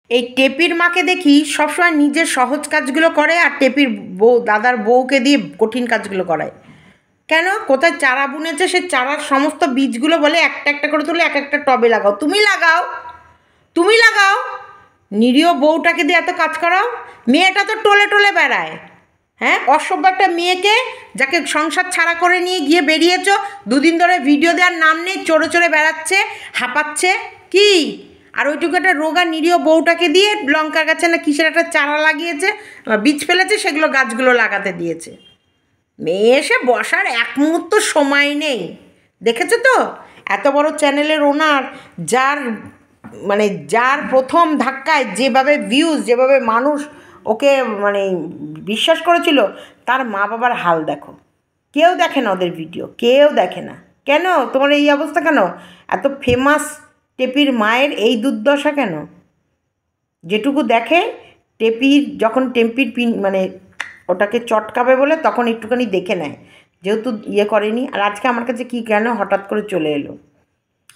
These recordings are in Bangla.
এই টেপির মাকে দেখি সবসময় নিজের সহজ কাজগুলো করে আর টেপির বউ দাদার বউকে দিয়ে কঠিন কাজগুলো করায়। কেন? কোথায় চারা বুনেছে সে চারার সমস্ত বীজগুলো বলে একটা একটা করে তুলে এক একটা টবে লাগাও। তুমি লাগাও, তুমি লাগাও, নিরীহ বউটাকে দিয়ে এত কাজ করাও। মেয়েটা তো টলে টলে বেড়ায়। হ্যাঁ, অসভ্য একটা মেয়েকে যাকে সংসার ছাড়া করে নিয়ে গিয়ে বেরিয়েছ, দুদিন ধরে ভিডিও দেওয়ার নাম নেই, চড়ে চড়ে বেড়াচ্ছে, হাঁপাচ্ছে কি। আর ওইটুকু একটা রোগা নিরীহ বউটাকে দিয়ে লঙ্কা গাছে না কিসের একটা চারা লাগিয়েছে, বীজ ফেলেছে, সেগুলো গাছগুলো লাগাতে দিয়েছে। মেয়ে এসে বসার এক মুহূর্ত সময় নেই। দেখেছো তো এত বড় চ্যানেলের ওনার, যার মানে যার প্রথম ধাক্কায় যেভাবে ভিউজ, যেভাবে মানুষ ওকে মানে বিশ্বাস করেছিল, তার মা বাবার হাল দেখো। কেউ দেখে না ওদের ভিডিও, কেউ দেখে না। কেন তোমার এই অবস্থা? কেন এত ফেমাস টেপির মায়ের এই দুর্দশা? কেন? যেটুকু দেখে টেপির, যখন টেম্পির মানে ওটাকে চটকাবে বলে তখন একটুখানি দেখে নেয়, যেহেতু ইয়ে করেনি। আর আজকে আমার কাছে কী কেন হঠাৎ করে চলে এলো।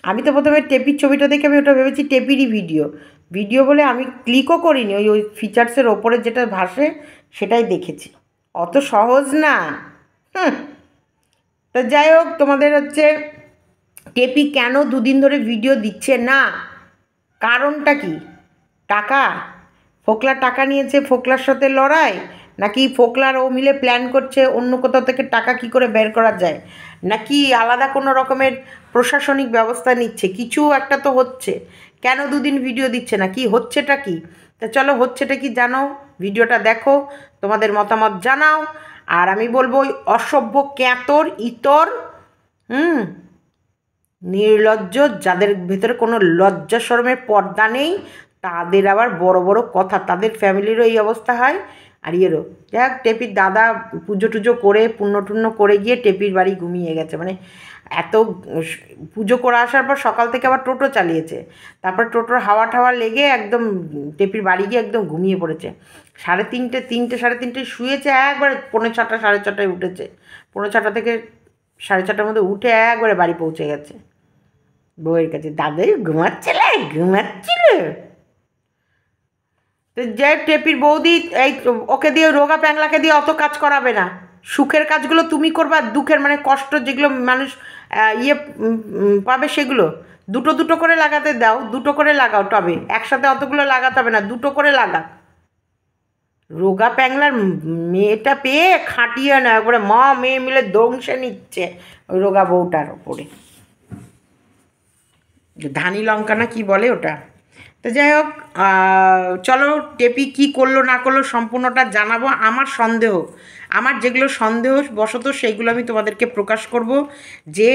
আমি তো প্রথমে টেপির ছবিটা দেখে আমি ওটা ভেবেছি টেপিরই ভিডিও। ভিডিও বলে আমি ক্লিকও করিনি, ওই ওই ফিচার্সের ওপরে যেটা ভাসে সেটাই দেখেছি। অত সহজ না। হুম। তা যাই হোক, তোমাদের হচ্ছে টেপি কেন দুদিন ধরে ভিডিও দিচ্ছে না, কারণটা কি? টাকা? ফোকলা টাকা নিয়েছে, ফোকলার সাথে লড়াই? নাকি ফোকলার ও মিলে প্ল্যান করছে অন্য কোথাও থেকে টাকা কি করে বের করা যায়? নাকি আলাদা কোনো রকমের প্রশাসনিক ব্যবস্থা নিচ্ছে? কিছু একটা তো হচ্ছে। কেন দুদিন ভিডিও দিচ্ছে না? কি হচ্ছেটা কি? তা চলো, হচ্ছেটা কি জানো, ভিডিওটা দেখো, তোমাদের মতামত জানাও। আর আমি বলবো ওই অসভ্য ক্যাঁতর ইতর, নির্লজ্জ, যাদের ভেতরে কোনো লজ্জা শরমের পর্দা নেই, তাদের আবার বড় বড় কথা। তাদের ফ্যামিলিরও এই অবস্থা হয় আর ইয়েরও। যাই টেপির দাদা পুজো টুজো করে পুণ্য টুণ্য করে গিয়ে টেপির বাড়ি ঘুমিয়ে গেছে। মানে এত পুজো করে আসার পর সকাল থেকে আবার টোটো চালিয়েছে, তারপর টোটোর হাওয়া টাওয়া লেগে একদম টেপির বাড়ি গিয়ে একদম ঘুমিয়ে পড়েছে। সাড়ে তিনটে শুয়েছে, একবারে 5:45 6:30 উঠেছে। 5:45 থেকে 6:30 মধ্যে উঠে একবারে বাড়ি পৌঁছে গেছে বউয়ের কাছে। দাদাই ঘুমাচ্ছিল। তো যে টেপির বৌদি এই ওকে দিয়ে, রোগা প্যাংলাকে দিয়ে অত কাজ করাবে না। সুখের কাজগুলো তুমি করবা, দুঃখের মানে কষ্ট যেগুলো মানুষ পাবে সেগুলো দুটো দুটো করে লাগাতে দাও, দুটো করে লাগাও টবে, একসাথে অতগুলো লাগাতে হবে না, দুটো করে লাগা। রোগা প্যাংলার মেয়েটা পেয়ে খাটিয়ে না, একবারে মা মেয়ে মিলে দংশে নিচ্ছে ওই রোগা বউটার ওপরে। ধানি লঙ্কা না কি বলে ওটা। তো যাই হোক, চলো টেপি কী করলো না করলো সম্পূর্ণটা জানাবো। আমার সন্দেহ, আমার যেগুলো সন্দেহ বশত সেইগুলো আমি তোমাদেরকে প্রকাশ করব। যে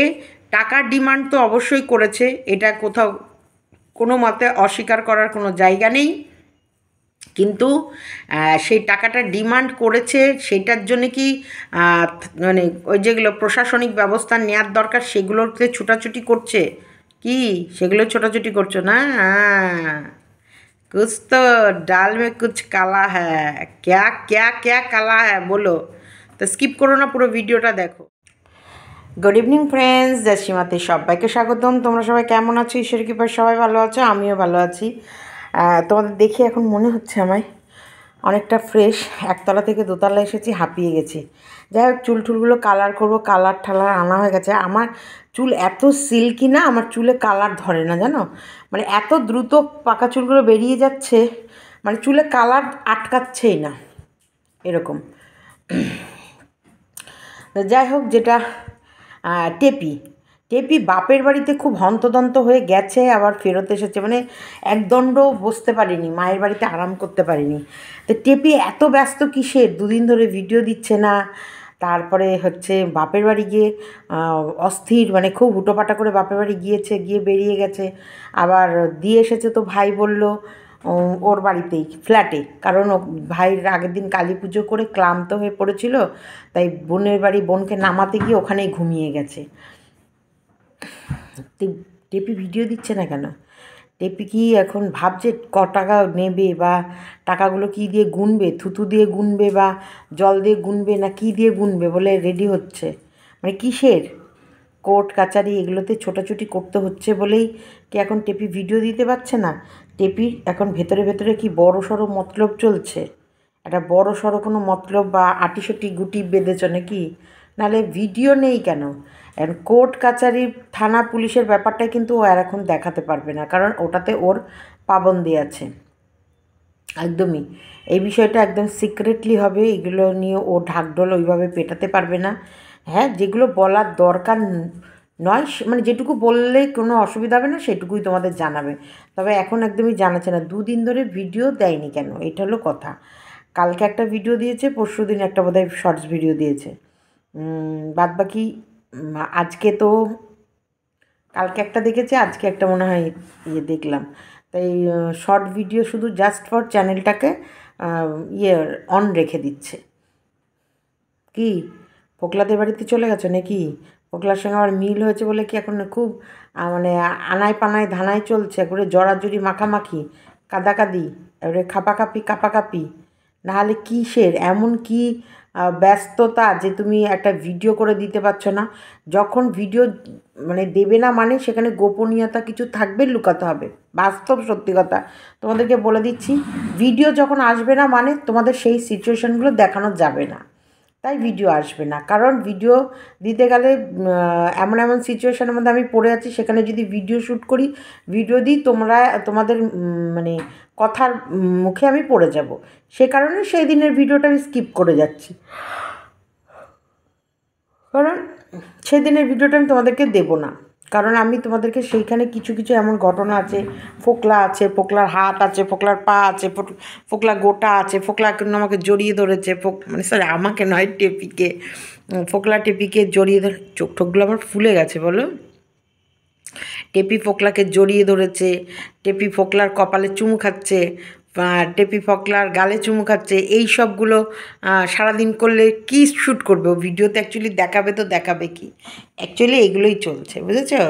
টাকার ডিমান্ড তো অবশ্যই করেছে, এটা কোথাও কোনো মতে অস্বীকার করার কোনো জায়গা নেই। কিন্তু সেই টাকাটা ডিমান্ড করেছে, সেটার জন্যে কি মানে ওই যেগুলো প্রশাসনিক ব্যবস্থা নেওয়ার দরকার সেগুলোতে ছুটাছুটি করছে কি? সেগুলো ছোটাছুটি করছো না? कुछ तो ডাল মে কুছ কালা হ্যাঁ, ক্যা ক্যা ক্যা কালা হ্যাঁ বলো। তো স্কিপ করো না, পুরো ভিডিওটা দেখো। গুড ইভিনিং ফ্রেন্ডস, জয়সীমাতে সবাইকে স্বাগতম। তোমরা সবাই কেমন আছো? ঈশ্বরের কৃপায় সবাই ভালো আছো, আমিও ভালো আছি। তোমাদের দেখে এখন মনে হচ্ছে আমায় অনেকটা ফ্রেশ। একতলা থেকে দোতলা এসেছি, হাঁপিয়ে গেছি। যাই হোক, চুল টুলগুলো কালার করবো, কালার ঠালার আনা হয়ে গেছে। আমার চুল এত সিল্কি না, আমার চুলে কালার ধরে না জানো। মানে এত দ্রুত পাকা চুলগুলো বেরিয়ে যাচ্ছে, মানে চুলে কালার আটকাচ্ছেই না এরকম। যাই হোক, যেটা টেপি টেপি বাপের বাড়িতে খুব হন্তদন্ত হয়ে গেছে, আবার ফেরত এসেছে। মানে একদণ্ড বসতে পারিনি, মায়ের বাড়িতে আরাম করতে পারিনি। তো টেপি এত ব্যস্ত কিসের? দুদিন ধরে ভিডিও দিচ্ছে না। তারপরে হচ্ছে বাপের বাড়ি গিয়ে অস্থির, মানে খুব হুটোপাটা করে বাপের বাড়ি গিয়েছে, গিয়ে বেরিয়ে গেছে। আবার দিয়ে এসেছে তো ভাই বলল ওর বাড়িতেই, ফ্ল্যাটে। কারণ ও ভাইয়ের আগের দিন কালী পুজো করে ক্লান্ত হয়ে পড়েছিল, তাই বোনের বাড়ি বোনকে নামাতে গিয়ে ওখানেই ঘুমিয়ে গেছে। টেপি ভিডিও দিচ্ছে না কেন? টেপি কি এখন ভাবছে ক টাকা নেবে, বা টাকাগুলো কী দিয়ে গুনবে? থুতু দিয়ে গুনবে, বা জল দিয়ে গুনবে, না কী দিয়ে গুনবে বলে রেডি হচ্ছে? মানে কিসের? কোর্ট কাচারি এগুলোতে ছোটাছুটি করতে হচ্ছে বলেই কি এখন টেপি ভিডিও দিতে পারছে না? টেপির এখন ভেতরে ভেতরে কি বড় সড়ো মতলব চলছে? একটা বড় সড়ো কোনো মতলব বা আটিশটি গুটি বেঁধেছ নাকি? নাহলে ভিডিও নেই কেন? এখন কোর্ট কাচারি থানা পুলিশের ব্যাপারটাই কিন্তু ও আর এখন দেখাতে পারবে না, কারণ ওটাতে ওর পাবন্দি আছে একদমই। এই বিষয়টা একদম সিক্রেটলি হবে, এগুলো নিয়ে ও ঢাকঢোল ওইভাবে পেটাতে পারবে না। হ্যাঁ, যেগুলো বলার দরকার নয় মানে যেটুকু বললে কোনো অসুবিধা হবে না সেটুকুই তোমাদের জানাবে, তবে এখন একদমই জানাচ্ছে না। 2 দিন ধরে ভিডিও দেয়নি কেন, এটা হলো কথা। কালকে একটা ভিডিও দিয়েছে, পরশু দিন একটা বোধহয় শর্টস ভিডিও দিয়েছে, বাদবাকি আজকে তো কালকে একটা দেখেছি, আজকে একটা মনে হয় দেখলাম। তাই শর্ট ভিডিও শুধু জাস্ট ফর চ্যানেলটাকে অন রেখে দিচ্ছে। কি ফোকলাদের বাড়িতে চলে গেছো নাকি? ফোকলার সঙ্গে আমার মিল হয়েছে বলে কি এখন খুব মানে আনায় পানায় ধানায় চলছে, একবারে জড়াজড়ি মাখামাখি কাদাকাদি, এবারে কাপাকাপি, নাহলে কিসের এমন কি ব্যস্ততা যে তুমি একটা ভিডিও করে দিতে পারছো না? যখন ভিডিও মানে দেবে না মানে সেখানে গোপনীয়তা কিছু থাকবে, লুকাতে হবে, বাস্তব সত্যি কথা তোমাদেরকে বলে দিচ্ছি। ভিডিও যখন আসবে না মানে তোমাদের সেই সিচুয়েশানগুলো দেখানো যাবে না, তাই ভিডিও আসবে না। কারণ ভিডিও দিতে গেলে এমন এমন সিচুয়েশানের মধ্যে আমি পড়ে আছি, সেখানে যদি ভিডিও শ্যুট করি, ভিডিও দিই, তোমাদের মানে কথার মুখে আমি পড়ে যাব, সে কারণে সেই দিনের ভিডিওটা আমি স্কিপ করে যাচ্ছি, কারণ সেই দিনের ভিডিওটা আমি তোমাদেরকে দেবো না। কারণ আমি তোমাদেরকে সেইখানে কিছু কিছু এমন ঘটনা আছে, ফোকলা আছে, ফোকলার হাত আছে, ফোকলার পা আছে, ফোকলা গোটা আছে, ফোকলা আমাকে জড়িয়ে ধরেছে, মানে সরি আমাকে নয় টেপিকে, ফোকলা টেপিকে জড়িয়ে ধরে, চোখ ঠোকগুলো আমার ফুলে গেছে বলো। টেপি ফোকলাকে জড়িয়ে ধরেছে, টেপি ফোকলার কপালে চুমু খাচ্ছে, টেপি ফোকলার গালে চুমু খাচ্ছে, এই সবগুলো সারাদিন করলে কি শ্যুট করবে ও? ভিডিওতে অ্যাকচুয়ালি দেখাবে তো দেখাবে কি? অ্যাকচুয়ালি এগুলোই চলছে, বুঝেছো?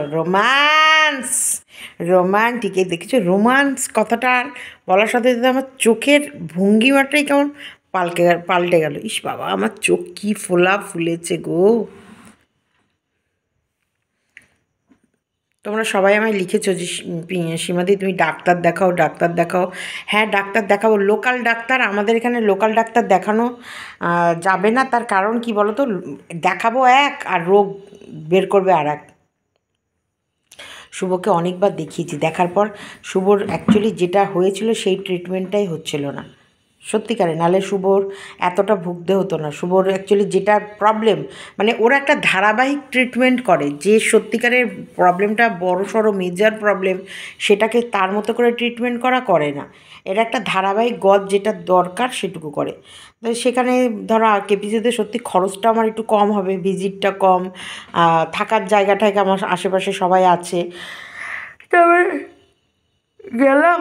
রোমান্টিক, এই দেখেছো রোমান্স কথাটা বলার সাথে সাথে আমার চোখের ভঙ্গিমাটাই কেমন পাল্টে গেল। ইস বাবা, আমার চোখ কি ফোলা ফুলেছে গো। তোমরা সবাই আমায় লিখেছো যে সীমাদি তুমি ডাক্তার দেখাও, ডাক্তার দেখাও। হ্যাঁ, ডাক্তার দেখাবো, লোকাল ডাক্তার। আমাদের এখানে লোকাল ডাক্তার দেখানো যাবে না, তার কারণ কি বলো তো? দেখাবো এক আর রোগ বের করবে আর এক। শুভকে অনেকবার দেখিয়েছি, দেখার পর শুভর অ্যাকচুয়ালি যেটা হয়েছিল সেই ট্রিটমেন্টটাই হচ্ছিল না সত্যিকারে, নাহলে শুভর এতটা ভুগতে হতো না। শুভর অ্যাকচুয়ালি যেটা প্রবলেম, মানে ওরা একটা ধারাবাহিক ট্রিটমেন্ট করে, যে সত্যিকারের প্রবলেমটা বড় সড়ো মেজর প্রবলেম, সেটাকে তার মতো করে ট্রিটমেন্ট করে না। এরা একটা ধারাবাহিক গজ যেটা দরকার সেটুকু করে। তো সেখানে ধরো কেপিসিতে সত্যি খরচটা আমার একটু কম হবে, ভিজিটটা কম, থাকার জায়গাটায় আমার আশেপাশে সবাই আছে, তবে গেলাম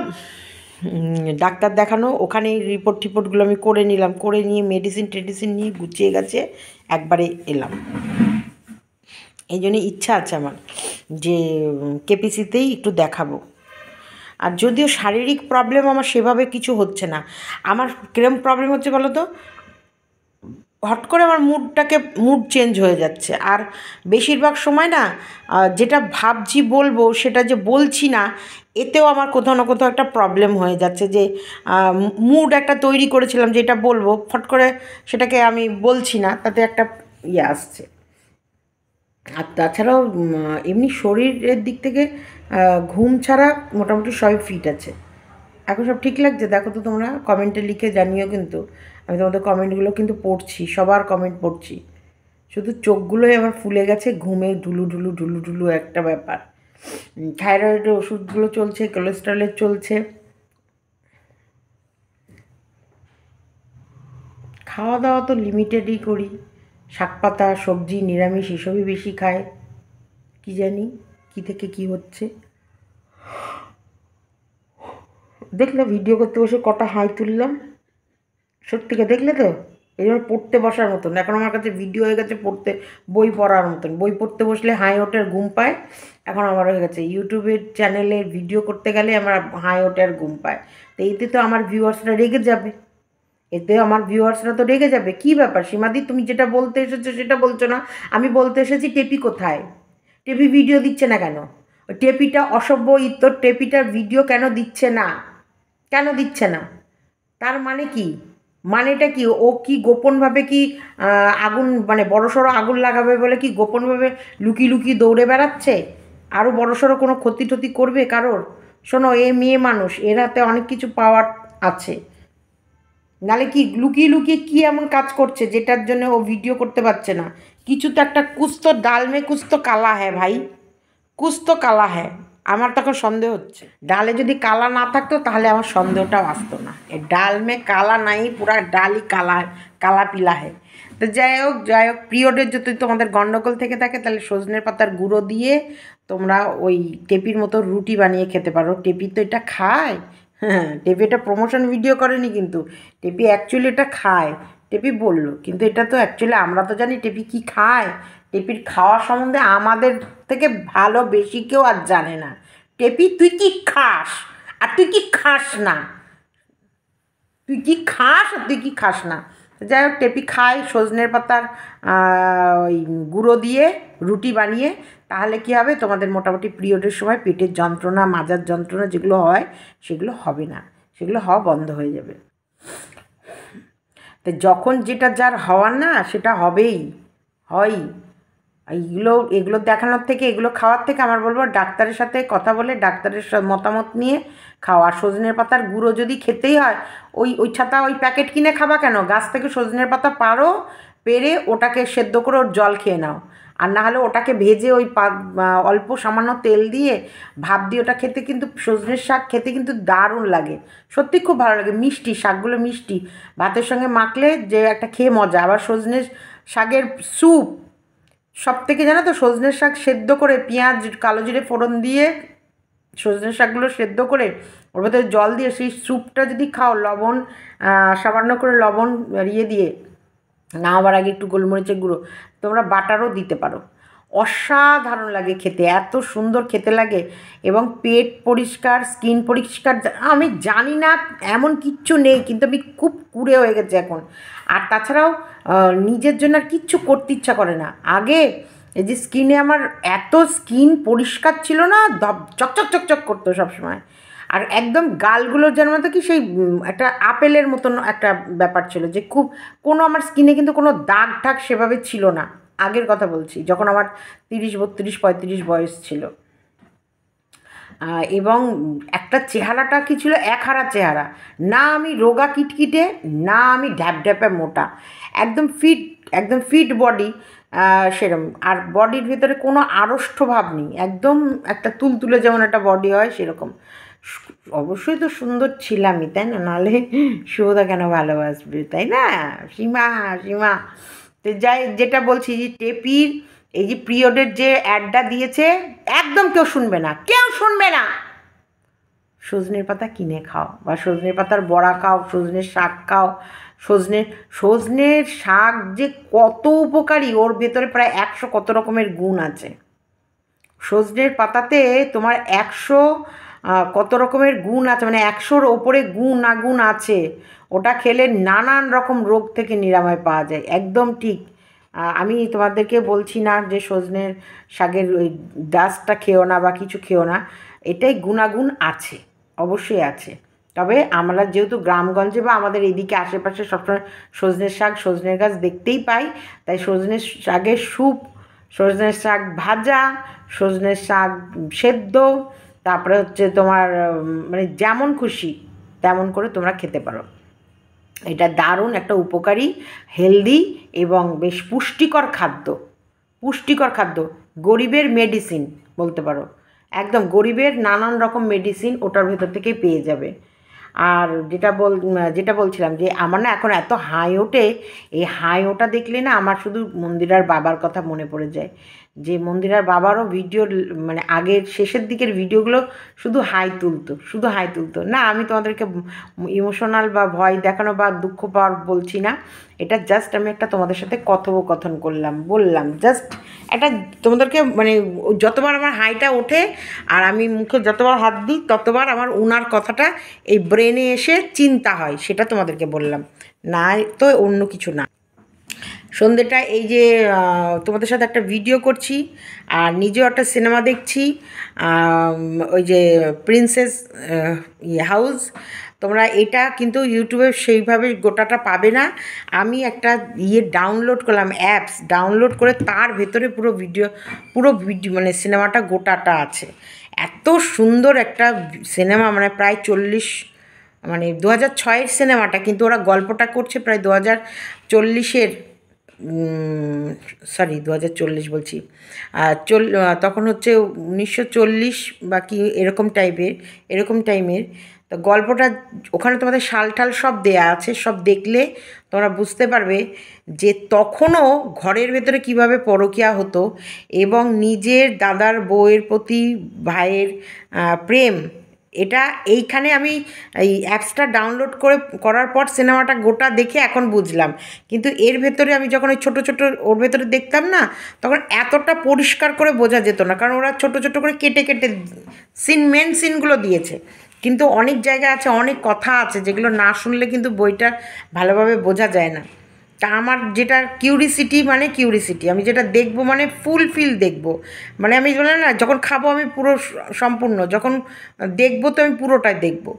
ডাক্তার দেখানো, ওখানে রিপোর্টগুলো আমি করে নিলাম, করে নিয়ে মেডিসিন নিয়ে গুছিয়ে গেছে একবারে এলাম। এই জন্যে ইচ্ছা আছে আমার যে কেপিসিতেই একটু দেখাবো। আর যদিও শারীরিক প্রবলেম আমার সেভাবে কিছু হচ্ছে না, আমার কিরম প্রবলেম হচ্ছে বলো তো? হট করে আমার মুড চেঞ্জ হয়ে যাচ্ছে, আর বেশিরভাগ সময় না যেটা ভাবছি বলবো সেটা যে বলছি না, এতেও আমার কোথাও না কোথাও একটা প্রবলেম হয়ে যাচ্ছে, যে মুড একটা তৈরি করেছিলাম যে এটা বলবো, ফট করে সেটাকে আমি বলছি না, তাতে একটা আসছে। আর তাছাড়াও এমনি শরীরের দিক থেকে ঘুম ছাড়া মোটামুটি সবই ফিট আছে। এখন সব ঠিক লাগছে? দেখো তো তোমরা কমেন্টে লিখে জানিও, কিন্তু আমি তোমাদের কমেন্টগুলো কিন্তু পড়ছি, সবার কমেন্ট পড়ছি। শুধু চোখগুলোই আমার ফুলে গেছে, ঘুমে ঢুলু একটা ব্যাপার। থাইরয়েডের ওষুধগুলো চলছে, কোলেস্ট্রলের চলছে। খাওয়া দাওয়া তো লিমিটেডই করি, শাকপাতা সবজি নিরামিষ এসবই বেশি খায়। কি জানি কি থেকে কি হচ্ছে। দেখলে ভিডিও করতে বসে কটা হাই তুললাম, সত্যিকে দেখলে তো? এই জন্য পড়তে বসার মতন এখন আমার কাছে ভিডিও হয়ে গেছে, বই পড়ার মতন। বই পড়তে বসলে হাই ওঠে আর ঘুম পায়, এখন আমার হয়ে গেছে ইউটিউবের চ্যানেলে ভিডিও করতে গেলে আমার হাই ওঠে আর ঘুম পায়। তো এতে তো আমার ভিউয়ার্সরা রেগে যাবে, তো রেগে যাবে। কী ব্যাপার সীমাদি, তুমি যেটা বলতে এসেছো সেটা বলছো না, আমি বলতে এসেছি টেপি কোথায়? টেপি ভিডিও দিচ্ছে না কেন? ওই টেপিটা অসভ্য ইতর টেপিটার ভিডিও কেন দিচ্ছে না? কেন দিচ্ছে না? তার মানে কি? মানেটা কি? ও কি গোপনভাবে কি আগুন মানে বড়সড় আগুন লাগাবে বলে কি গোপনভাবে লুকিয়ে লুকিয়ে দৌড়ে বেড়াচ্ছে? আরও বড়সড় কোনো ক্ষতি টতি করবে কারোর? শোনো, এ মেয়ে মানুষ, এর হাতে অনেক কিছু পাওয়ার আছে। নাহলে কি লুকিয়ে লুকিয়ে কী এমন কাজ করছে যেটার জন্য ও ভিডিও করতে পারছে না? কিছু তো একটা, কুছ তো ডাল মে কুছ তো কালা হ্যায় ভাই, কুছ তো কালা হ্যায়। আমার তখন সন্দেহ হচ্ছে, ডালে যদি কালা না থাকতো তাহলে আমার সন্দেহটাও আসতো না। এ ডাল মে কালা নাই, পুরা ডালই কালা, কালা পিলা হ্যায়। তো যাই হোক যাই হোক, পিরিয়ডের যদি তোমাদের গন্ডগোল থেকে থাকে তাহলে সজনের পাতার গুঁড়ো দিয়ে তোমরা ওই টেপির মতো রুটি বানিয়ে খেতে পারো। টেপি তো এটা খায়। হ্যাঁ, টেপি এটা প্রমোশন ভিডিও করেনি কিন্তু, টেপি অ্যাকচুয়ালি এটা খায়। টেপি বলল, কিন্তু এটা তো অ্যাকচুয়ালি আমরা তো জানি টেপি কি খায়। টেপির খাওয়া সম্বন্ধে আমাদের থেকে ভালো বেশি কেউ আর জানে না। টেপি তুই কি খাস আর তুই কি খাস না, তুই কি খাস আর তুই কি খাস না। যাই হোক, টেপি খায় সজনের পাতার ওই গুঁড়ো দিয়ে রুটি বানিয়ে। তাহলে কী হবে, তোমাদের মোটামুটি পিরিয়ডের সময় পেটের যন্ত্রণা, মাজার যন্ত্রণা যেগুলো হয় সেগুলো হবে না, সেগুলো হওয়া বন্ধ হয়ে যাবে। তো যখন যেটা যার হওয়ার না সেটা হবেই, হয়। এগুলো দেখানোর থেকে, এগুলো খাওয়ার থেকে আমার বলবো ডাক্তারের সাথে কথা বলে ডাক্তারের মতামত নিয়ে খাওয়া। সজনের পাতার গুঁড়ো যদি খেতেই হয়, ওই ছাতা ওই প্যাকেট কিনে খাবা কেন? গাছ থেকে সজনের পাতা পারো, পেরে ওটাকে সেদ্ধ করে ওর জল খেয়ে নাও। আর না হলে ওটাকে ভেজে ওই অল্প সামান্য তেল দিয়ে ভাপ দিয়ে ওটা খেতে, কিন্তু সজনের শাক খেতে কিন্তু দারুণ লাগে, সত্যি খুব ভালো লাগে। মিষ্টি, শাকগুলো মিষ্টি, ভাতের সঙ্গে মাখলে যে একটা খেয়ে মজা। আবার সজনের শাকের স্যুপ সব থেকে, জানো তো, সজনের শাক সেদ্ধ করে পেঁয়াজ কালো জিরে ফোড়ন দিয়ে সজনের শাকগুলো সেদ্ধ করে ওর ভেতরে জল দিয়ে সেই স্যুপটা যদি খাও, লবণ সামান্য করে লবণ দিয়ে না হওয়ার আগে একটু গোলমরিচের গুঁড়ো, তোমরা বাটারও দিতে পারো, অসাধারণ লাগে খেতে, এত সুন্দর খেতে লাগে। এবং পেট পরিষ্কার, স্কিন পরিষ্কার, আমি জানি না এমন কিচ্ছু নেই, কিন্তু আমি খুব কুড়ে হয়ে গেছে এখন। আর তাছাড়াও নিজের জন্য আর কিচ্ছু করতে ইচ্ছা করে না। আগে এই যে স্কিনে আমার এত স্কিন পরিষ্কার ছিল না, চকচক চকচক করতো সবসময়। আর একদম গালগুলো যেন মতো কি সেই একটা আপেলের মতন একটা ব্যাপার ছিল, যে খুব কোনো আমার স্কিনে কিন্তু কোনো দাগ ঠাগ সেভাবে ছিল না। আগের কথা বলছি, যখন আমার 30, 32, 35 বয়স ছিল। এবং একটা চেহারাটা কি ছিল, একহারা চেহারা, না আমি রোগা কিটকিটে, না আমি ঢ্যাপঢ্যাপে মোটা, একদম ফিট, একদম ফিট বডি সেরকম। আর বডির ভিতরে কোনো আড়ষ্ট ভাব নেই, একদম একটা তুলতুলে যেমন একটা বডি হয় সেরকম। অবশ্যই তো সুন্দর ছিলামই, তাই না? নাহলে শুভদা কেন ভালোবাসবে, তাই না? সীমা, সীমা। তো যাই, যেটা বলছি যে টেপির এই যে পিরিয়ডের যে অ্যাডটা দিয়েছে, একদম কেউ শুনবে না, কেউ শুনবে না। সজনের পাতা কিনে খাও, বা সজনের পাতার বড়া খাও, সজনের শাক খাও। সজনের শাক যে কত উপকারী, ওর ভেতরে প্রায় 100 কত রকমের গুণ আছে। সজনের পাতাতে তোমার 100 কত রকমের গুণ আছে, মানে 100-র ওপরে গুণ আছে। ওটা খেলে নানান রকম রোগ থেকে নিরাময় পাওয়া যায়, একদম ঠিক। আমি তোমাদেরকে বলছি না যে সজনের শাকের ওই ডাস্টটা খেও না বা কিছু খেও না, এটাই গুণাগুণ আছে, অবশ্যই আছে। তবে আমরা যেহেতু গ্রামগঞ্জে বা আমাদের এদিকে আশেপাশে সবসময় সজনের শাক, সজনের গাছ দেখতেই পাই, তাই সজনের শাকের স্যুপ, সজনের শাক ভাজা, সজনের শাক সেদ্ধ, তারপরে হচ্ছে তোমার মানে যেমন খুশি তেমন করে তোমরা খেতে পারো। এটা দারুণ একটা উপকারী, হেলদি এবং বেশ পুষ্টিকর খাদ্য, পুষ্টিকর খাদ্য, গরিবের মেডিসিন বলতে পারো। একদম গরিবের নানান রকম মেডিসিন ওটার ভেতর থেকেই পেয়ে যাবে। আর যেটা বলছিলাম যে আমার না এখন এত হাই ওঠে, এই হাই ওঠা দেখলে না আমার শুধু মন্দিরার বাবার কথা মনে পড়ে যায়। যে মন্দিরার বাবারও ভিডিও, মানে আগের শেষের দিকের ভিডিওগুলো শুধু হাই তুলতো, শুধু হাই তুলতো না। আমি তোমাদেরকে ইমোশনাল বা ভয় দেখানো বা দুঃখ পাওয়ার বলছি না, এটা জাস্ট আমি একটা তোমাদের সাথে কথোপকথন বললাম জাস্ট একটা তোমাদেরকে, মানে যতবার আমার হাইটা ওঠে আর আমি মুখে যতবার হাত দিই ততবার আমার উনার কথাটা এই ব্রেনে এসে চিন্তা হয়, সেটা তোমাদেরকে বললাম, না তো অন্য কিছু না। সন্ধ্যেটা এই যে তোমাদের সাথে একটা ভিডিও করছি আর নিজেও একটা সিনেমা দেখছি, ওই যে প্রিন্সেস হাউস। তোমরা এটা কিন্তু ইউটিউবে সেইভাবে গোটাটা পাবে না। আমি একটা ডাউনলোড করলাম, অ্যাপস ডাউনলোড করে তার ভেতরে পুরো ভিডিও মানে সিনেমাটা গোটাটা আছে। এত সুন্দর একটা সিনেমা, মানে প্রায় 40, মানে 2006-এর সিনেমাটা, কিন্তু ওরা গল্পটা করছে প্রায় 2040-এর, সরি 2040 বলছি, তখন হচ্ছে 1940 বা কি এরকম টাইমের। তো গল্পটা ওখানে তোমাদের শাল ঠাল সব দেয়া আছে, সব দেখলে তোমরা বুঝতে পারবে যে তখনও ঘরের ভেতরে কিভাবে পরকীয়া হতো এবং নিজের দাদার বউয়ের প্রতি ভাইয়ের প্রেম। এটা এইখানে আমি এই অ্যাপসটা ডাউনলোড করার পর সিনেমাটা গোটা দেখে এখন বুঝলাম, কিন্তু এর ভেতরে আমি যখন ওই ছোটো ছোটো ওর ভেতরে দেখতাম না, তখন এতটা পরিষ্কার করে বোঝা যেত না, কারণ ওরা ছোটো ছোটো করে কেটে কেটে মেন সিনগুলো দিয়েছে। কিন্তু অনেক জায়গা আছে, অনেক কথা আছে যেগুলো না শুনলে কিন্তু বইটা ভালোভাবে বোঝা যায় না। তা আমার যেটা কিউরিসিটি, আমি যেটা দেখবো মানে ফুলফিল দেখবো, মানে আমি বললাম না, যখন খাবো আমি পুরো সম্পূর্ণ, যখন দেখবো তো আমি পুরোটাই দেখবো।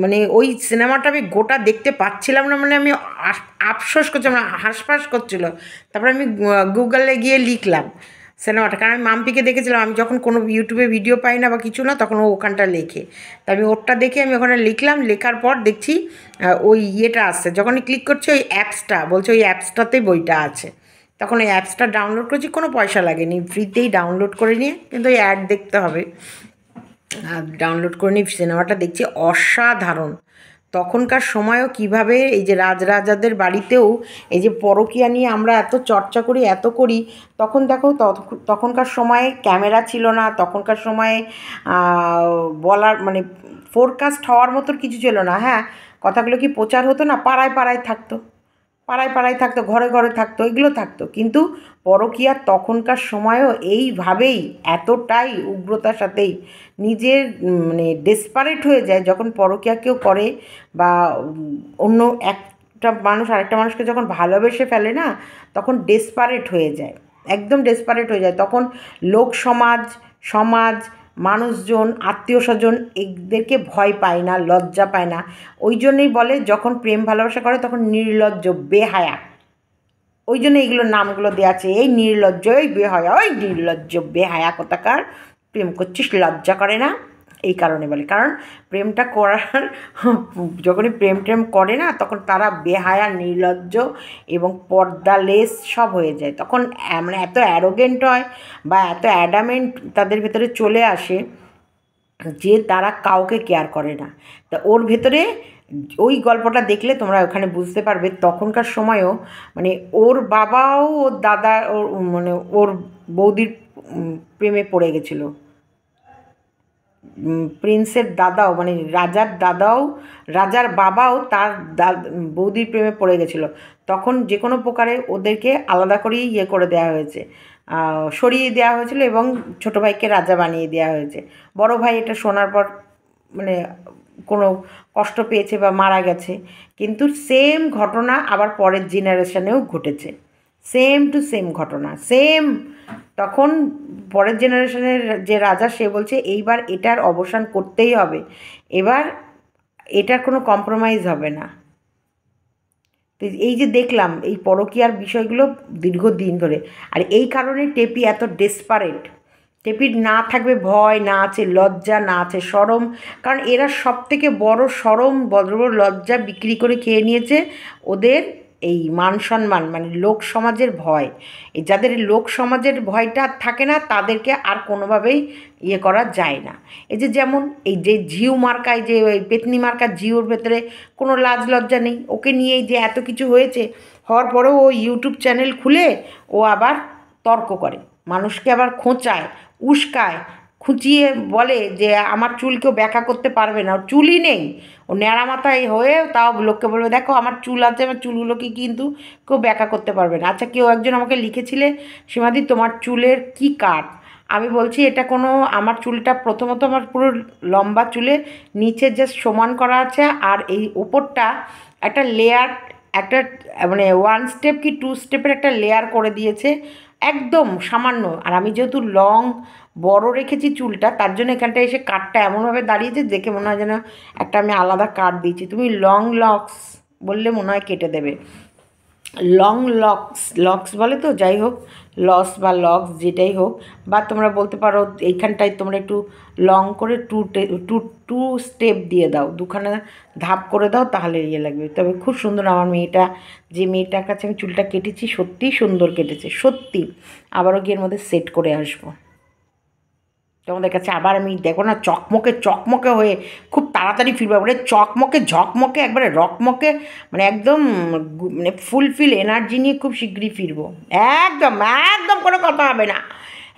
মানে ওই সিনেমাটা আমি গোটা দেখতে পাচ্ছিলাম না, মানে আমি আফসোস করছিলাম, হাঁসফাঁস করছিল। তারপরে আমি গুগলে গিয়ে লিখলাম সিনেমাটা, কারণ আমি মাম্পিকে দেখেছিলাম, আমি যখন কোনো ইউটিউবে ভিডিও পাই না বা কিছু না, তখন ও ওখানটা লেখে। তা আমি ওরটা দেখে আমি ওখানে লিখলাম, লেখার পর দেখছি ওই আসছে, যখনই ক্লিক করছি ওই অ্যাপসটা বলছে ওই অ্যাপসটাতেই বইটা আছে। তখন ওই অ্যাপসটা ডাউনলোড করেছি, কোনো পয়সা লাগেনি, ফ্রিতেই ডাউনলোড করে নিয়ে, কিন্তু ওই অ্যাড দেখতে হবে। ডাউনলোড করে নিয়ে সিনেমাটা দেখছি, অসাধারণ। তখনকার সময়ও কিভাবে এই যে রাজরাজাদের বাড়িতেও এই যে পরকীয়া নিয়ে আমরা এত চর্চা করি, এত করি, তখন দেখো তখনকার সময়ে ক্যামেরা ছিল না, তখনকার সময়ে বলার মানে ফোরকাস্ট হওয়ার মতন কিছু ছিল না। হ্যাঁ, কথাগুলো কি প্রচার হতো না, পাড়ায় পাড়ায় থাকতো, ঘরে ঘরে থাকতো, এগুলো থাকতো, কিন্তু পরকীয়া তখনকার সময়ও এইভাবেই এতটাই উগ্রতার সাথেই নিজের মানে ডেসপারেট হয়ে যায় যখন পরকীয়া কেউ করে, বা অন্য একটা মানুষ আরেকটা মানুষকে যখন ভালোবেসে ফেলে না, তখন ডেসপারেট হয়ে যায়, একদম ডেসপারেট হয়ে যায়। তখন সমাজ, মানুষজন, আত্মীয় স্বজন এদেরকে ভয় পায় না, লজ্জা পায় না। ওই জন্যই বলে যখন প্রেম ভালোবাসা করে তখন নির্লজ্জ, বেহায়া। ওই জন্য এইগুলোর নামগুলো দেওয়া আছে, এই নির্লজ্জ, এই বেহায়া, ওই নির্লজ্জ বেহায়া কোথাকার, প্রেম করছিস লজ্জা করে না, এই কারণে বলে। কারণ প্রেমটা করার যখনই প্রেম করে না, তখন তারা বেহায়া, নির্লজ্জ এবং পর্দালেস সব হয়ে যায়। তখন মানে এত অ্যারোগেন্ট হয় বা এত অ্যাডামেন্ট তাদের ভেতরে চলে আসে যে তারা কাউকে কেয়ার করে না। তা ওর ভেতরে ওই গল্পটা দেখলে তোমরা ওখানে বুঝতে পারবে তখনকার সময়ও মানে ওর বাবাও ওর দাদা ওর মানে ওর বৌদির প্রেমে পড়ে গেছিলো। প্রিন্সের দাদাও মানে রাজার বাবাও তার বৌদির প্রেমে পড়ে গেছিলো। তখন যে কোনো প্রকারে ওদেরকে আলাদা করেই করে দেওয়া হয়েছে, সরিয়ে দেওয়া হয়েছিল এবং ছোটো ভাইকে রাজা বানিয়ে দেওয়া হয়েছে। বড় ভাই এটা শোনার পর মানে কোনো কষ্ট পেয়েছে বা মারা গেছে, কিন্তু সেম ঘটনা আবার পরের জেনারেশনেও ঘটেছে, সেম টু সেম ঘটনা, সেম। তখন পরের জেনারেশনের যে রাজা সে বলছে এইবার এটার অবসান করতেই হবে, এবার এটার কোনো কম্প্রোমাইজ হবে না। তো এই যে দেখলাম এই পরকীয়ার বিষয়গুলো দীর্ঘদিন ধরে, আর এই কারণে টেপি এত ডেসপারেট। টেপির না থাকবে ভয়, না আছে লজ্জা, না আছে শরম, কারণ এরা সব থেকে বড় শরম বড় লজ্জা বিক্রি করে খেয়ে নিয়েছে ওদের এই মান সম্মান, মানে লোক সমাজের ভয়। এই যাদের লোক সমাজের ভয়টা থাকে না তাদেরকে আর কোনোভাবেই করা যায় না। এই যে যেমন এই যে ঝিউ মার্কায়, যে ওই পেতনি মার্কা ঝিউর ভেতরে কোনো লাজ লজ্জা নেই, ওকে নিয়েই যে এত কিছু হয়েছে, হওয়ার পরেও ও ইউটিউব চ্যানেল খুলে ও আবার তর্ক করে, মানুষকে আবার খোঁচায়, উস্কায়, খুঁচিয়ে বলে যে আমার চুল কেউ ব্যাখ্যা করতে পারবে না, ওর চুলই নেই, ও ন্যাড়া মাথায় হয়ে তাও লোককে বলবে দেখো আমার চুল আছে, আমার চুলগুলোকে কিন্তু কেউ ব্যাখ্যা করতে পারবে না। আচ্ছা, কেউ একজন আমাকে লিখেছিলে, সীমাদি তোমার চুলের কি কাট? আমি বলছি এটা কোনো, আমার চুলটা প্রথমত আমার পুরো লম্বা চুলে নিচে জাস্ট সমান করা আছে, আর এই ওপরটা একটা লেয়ার একটা মানে 1 স্টেপ কি 2 স্টেপের একটা লেয়ার করে দিয়েছে একদম সামান্য। আর আমি যেহেতু লং বড় রেখেছি চুলটা, তার জন্য এখানটায় এসে কাটটা এমনভাবে দাঁড়িয়েছে দেখে মনে হয় যেন একটা আমি আলাদা কাট দিয়েছি। তুমি লং লক্স বললে মনে হয় কেটে দেবে। লং লক্স লক্স বলে তো, যাই হোক লস বা লক্স যেটাই হোক, বা তোমরা বলতে পারো এইখানটায় তোমরা একটু লং করে টু স্টেপ দিয়ে দাও, দুখানা ধাপ করে দাও, তাহলে ইয়ে লাগবে। তবে খুব সুন্দর আমার মেয়েটা, যে মেয়েটার কাছে আমি চুলটা কেটেছি সত্যিই সুন্দর কেটেছে সত্যি। আবারও গিয়ে এর মধ্যে সেট করে আসবো তোমাদের কাছে। আবার আমি দেখো না চকমকে চকমকে হয়ে খুব তাড়াতাড়ি ফিরবো, একবারে চকমকে ঝকমকে একবারে রকমকে, মানে একদম মানে ফুলফিল এনার্জি নিয়ে খুব শীঘ্রই ফিরবো। একদম একদম কোনো কথা হবে না,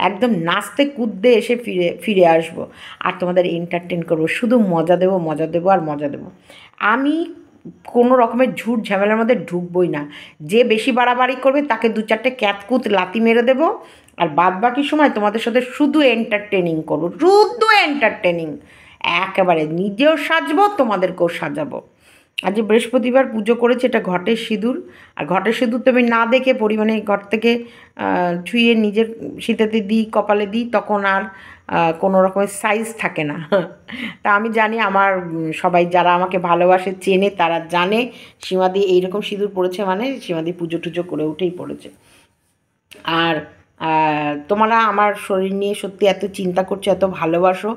একদম নাচতে কুদতে এসে ফিরে ফিরে আসবো আর তোমাদের এন্টারটেন করবো, শুধু মজা দেবো মজা দেবো আর মজা দেবো। আমি কোনো রকমের ঝুট ঝামেলার মধ্যে ঢুকবই না। যে বেশি বাড়াবাড়ি করবে তাকে 2-4টে ক্যাতকুত লাথি মেরে দেবো, আর বাদ বাকি সময় তোমাদের সাথে শুধু এন্টারটেনিং করবো, শুধু এন্টারটেনিং। একেবারে নিজেও সাজবো তোমাদেরকেও সাজাবো। আজ যে বৃহস্পতিবার পুজো করেছি, এটা ঘটের সিঁদুর। আর ঘটের সিঁদুর তো আমি না দেখে পরিমাণে ঘর থেকে ছুঁয়ে নিজের শীতেতে দিই, কপালে দিই, তখন আর কোনো রকমের সাইজ থাকে না। তা আমি জানি আমার সবাই যারা আমাকে ভালোবাসে চেনে তারা জানে সীমাদি এইরকম সিঁদুর পড়েছে মানে সীমাদি পুজো টুজো করে উঠেই পড়েছে। আর তোমরা আমার শরীর নিয়ে সত্যি এত চিন্তা করছো, এত ভালোবাসো,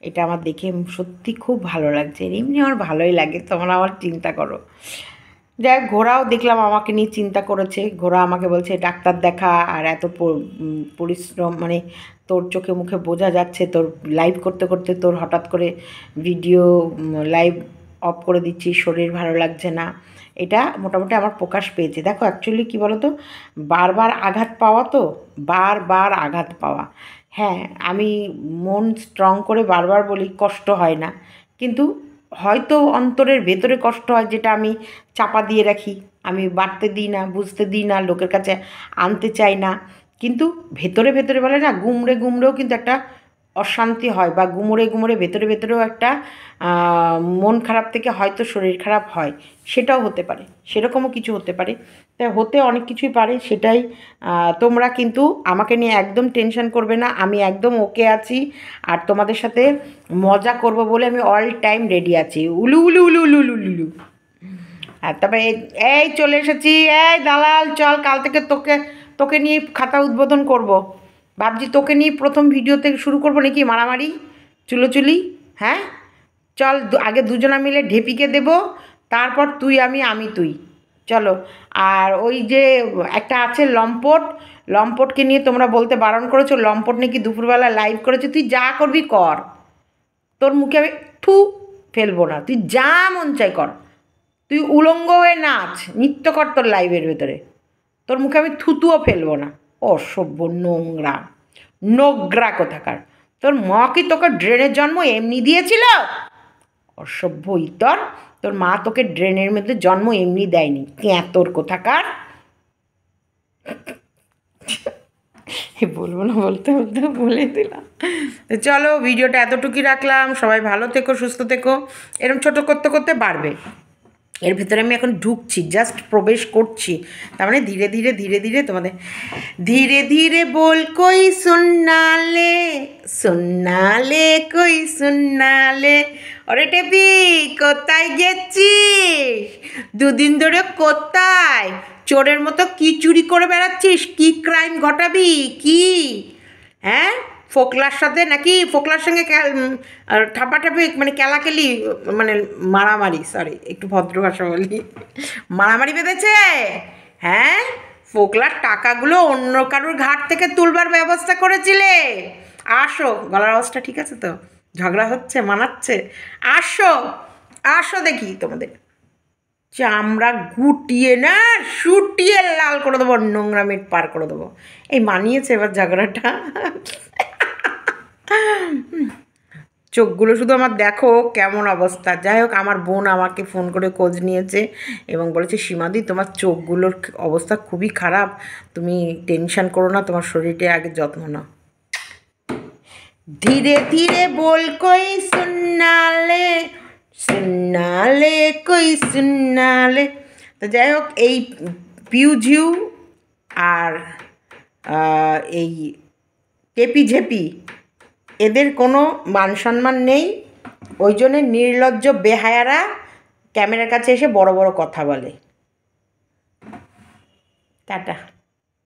এটা আমার দেখে সত্যি খুব ভালো লাগছে। এমনি আমার ভালোই লাগে তোমরা আমার চিন্তা করো। যাই হোক, ঘোড়াও দেখলাম আমাকে নিয়ে চিন্তা করেছে। ঘোড়া আমাকে বলছে ডাক্তার দেখা, আর এত পরিশ্রম, মানে তোর চোখে মুখে বোঝা যাচ্ছে তোর লাইভ করতে করতে তোর হঠাৎ করে ভিডিও লাইভ অফ করে দিচ্ছি, শরীর ভালো লাগছে না। এটা মোটামুটি আমার প্রকাশ পেয়েছে। দেখো অ্যাকচুয়ালি কী বলো তো, বারবার আঘাত পাওয়া তো, বারবার আঘাত পাওয়া। হ্যাঁ, আমি মন স্ট্রং করে বারবার বলি কষ্ট হয় না, কিন্তু হয়তো অন্তরের ভেতরে কষ্ট হয়, যেটা আমি চাপা দিয়ে রাখি, আমি বাড়তে দিই না, বুঝতে দিই না, লোকের কাছে আনতে চাই না। কিন্তু ভেতরে ভেতরে বলে না, গুমড়ে গুমড়েও কিন্তু একটা অশান্তি হয়, বা গুমড়ে গুমড়ে ভেতরে ভেতরেও একটা মন খারাপ থেকে হয়তো শরীর খারাপ হয়, সেটাও হতে পারে, সেরকমও কিছু হতে পারে। তাই হতে অনেক কিছুই পারে, সেটাই। তোমরা কিন্তু আমাকে নিয়ে একদম টেনশন করবে না, আমি একদম ওকে আছি, আর তোমাদের সাথে মজা করব বলে আমি অল টাইম রেডি আছি। উলু উলু উলু উলু উলু উলু। আর তবে এই চলে এসেছি, এই দালাল চল, কাল থেকে তোকে তোকে নিয়ে খাতা উদ্বোধন করব। ভাবছি তোকে নিয়ে প্রথম ভিডিও থেকে শুরু করবো নাকি মারামারি চুলোচুলি। হ্যাঁ চল, আগে দুজনা মিলে ঢেপিকে দেব, তারপর তুই আমি, আমি তুই, চলো। আর ওই যে একটা আছে লম্পট, লম্পটকে নিয়ে তোমরা বলতে বারণ করেছো, লম্পট নাকি দুপুরবেলা লাইভ করেছে। তুই যা করবি কর, তোর মুখে আমি থু ফেলবো না, তুই যা মন চাই কর, তুই উলঙ্গ হয়ে নাচ, নৃত্য কর তোর লাইভের ভেতরে, তোর মুখে আমি থুতুও ফেলবো না। অসভ্য নোংরা নোংরা কোথাকার। তোর মা কি তোকে ড্রেনের জন্ম এমনি দিয়েছিল? অসভ্য ইতর, তোর মা তোকে ড্রেনের মধ্যে জন্ম এমনি দেয়নি, তোর কোথাকার। বলবো না বলতে বলতে বলে দিলাম। চলো ভিডিওটা এতটুকুই রাখলাম, সবাই ভালো থেকো, সুস্থ থেকো। এরকম ছোটো করতে করতে বাড়বে। এর ভেতরে আমি এখন ঢুকছি, জাস্ট প্রবেশ করছি, তার মানে ধীরে ধীরে ধীরে ধীরে তোমাদের ধীরে ধীরে বল কই সুন্নালে সুন্নালে কই সুন্নালে। ওরে টেপি কোথায় গেছিস? দুদিন ধরে কোথায় চোরের মতো কি চুরি করে বেড়াচ্ছিস? কি ক্রাইম ঘটাবি কি? হ্যাঁ, ফোকলার সাথে নাকি ফোকলার সঙ্গে ঠাপাঠাপি, মানে কেলাকেলি, মানে মারামারি, সরি একটু ভদ্র ভাষা বলি, মারামারি বেঁধেছে? হ্যাঁ, ফোকলার টাকাগুলো অন্য কারোর ঘাট থেকে তুলবার ব্যবস্থা করেছিলে? আসো, গলার আওয়াজটা ঠিক আছে তো? ঝগড়া হচ্ছে মানাচ্ছে? আসো আসো দেখি তোমাদের চামড়া গুটিয়ে না শুটিয়ে লাল করে দেবো, নোংরা মিট পার করে দেবো। এই মানিয়েছে এবার ঝগড়াটা। চোখগুলো শুধু আমার দেখো কেমন অবস্থা। যাই হোক, আমার বোন আমাকে ফোন করে খোঁজ নিয়েছে এবং বলেছে সীমাদি তোমার চোখগুলোর অবস্থা খুবই খারাপ, তুমি টেনশন করো না, তোমার শরীরটা আগে যত্ন নাও। ধীরে ধীরে বল কই সুন্নালে সুন্নালে কই সুন্নালে। তো যাই হোক, এই পিউঝিউ আর এই টেপি ঝেপি এদের কোনো মান সম্মান নেই, ওই জন্যে নির্লজ্জ বেহায়ারা ক্যামেরার কাছে এসে বড় বড় কথা বলে। টাটা।